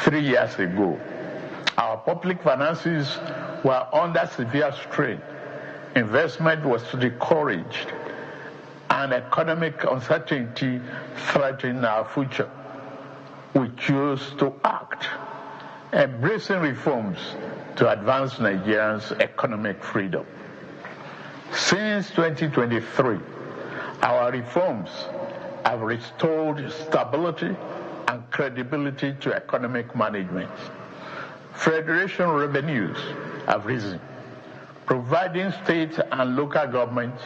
3 years ago, our public finances were under severe strain. Investment was discouraged, and economic uncertainty threatened our future. We chose to act, embracing reforms to advance Nigerians' economic freedom. Since 2023, our reforms have restored stability and credibility to economic management. Federation revenues have risen, providing state and local governments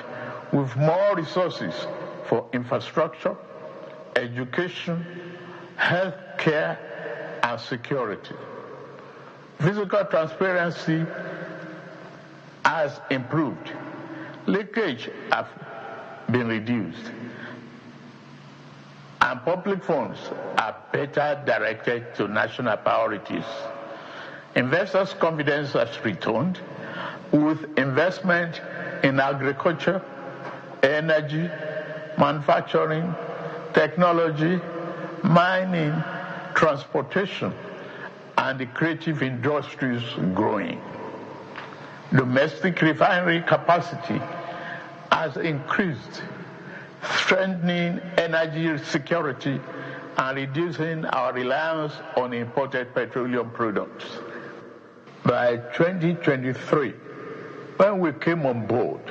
with more resources for infrastructure, education, health care, and security. Fiscal transparency has improved. Leakage has been reduced, and public funds are better directed to national priorities. Investors' confidence has returned, with investment in agriculture, energy, manufacturing, technology, mining, transportation, and the creative industries growing. Domestic refinery capacity has increased, strengthening energy security and reducing our reliance on imported petroleum products. By 2023, when we came on board,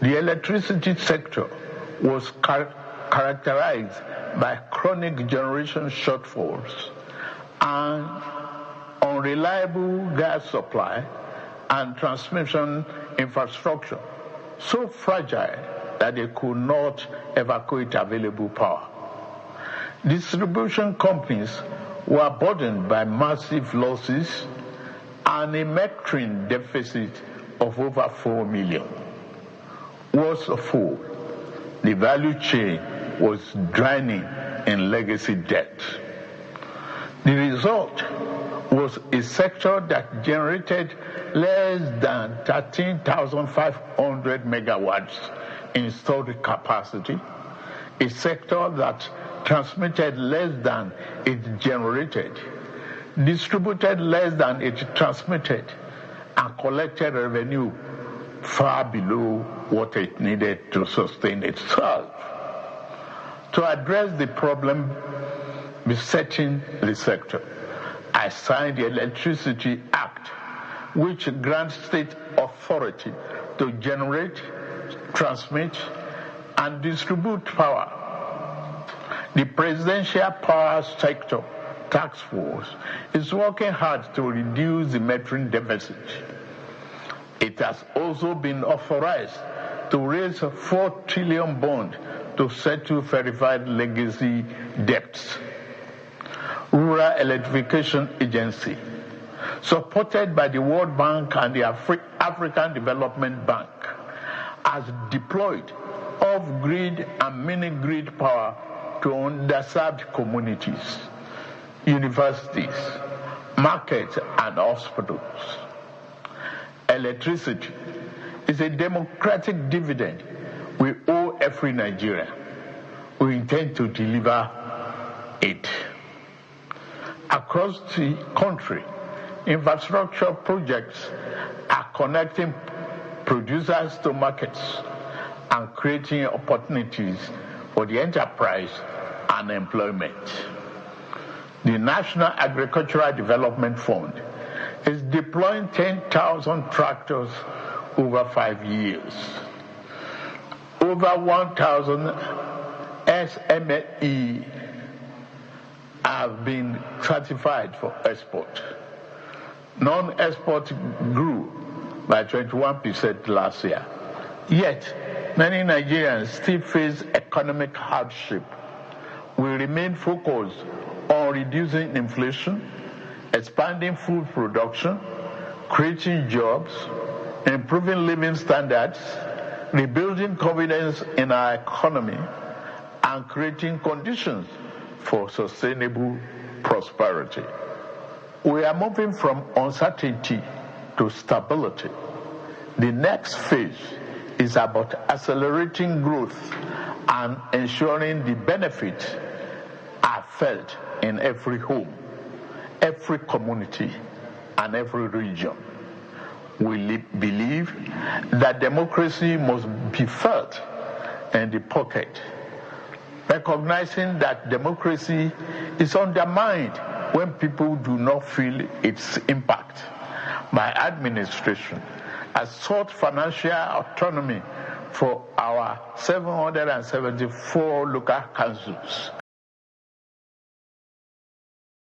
the electricity sector was characterized by chronic generation shortfalls and unreliable gas supply and transmission infrastructure, so fragile that they could not evacuate available power. Distribution companies were burdened by massive losses and a metering deficit of over 4 million. Worse of all, the value chain was drowning in legacy debt. The result was a sector that generated less than 13,500 megawatts installed capacity, a sector that transmitted less than it generated, distributed less than it transmitted, and collected revenue far below what it needed to sustain itself. To address the problem besetting the sector, I signed the Electricity Act, which grants state authority to generate, transmit, and distribute power. The Presidential Power Sector Task Force is working hard to reduce the metering deficit. It has also been authorized to raise 4 trillion bond to settle verified legacy debts. Rural Electrification Agency, supported by the World Bank and the African Development Bank, has deployed off-grid and mini-grid power to underserved communities, universities, markets, and hospitals. Electricity is a democratic dividend we owe every Nigerian. We intend to deliver it. Across the country, infrastructure projects are connecting producers to markets and creating opportunities for the enterprise and employment. The National Agricultural Development Fund is deploying 10,000 tractors over 5 years. Over 1,000 SME have been certified for export. Non-export grew by 21% last year. Yet, many Nigerians still face economic hardship. We remain focused on reducing inflation, expanding food production, creating jobs, improving living standards, rebuilding confidence in our economy, and creating conditions for sustainable prosperity. We are moving from uncertainty to stability. The next phase is about accelerating growth and ensuring the benefits are felt in every home. every community and every region. We believe that democracy must be felt in the pocket, recognizing that democracy is undermined when people do not feel its impact. My administration has sought financial autonomy for our 774 local councils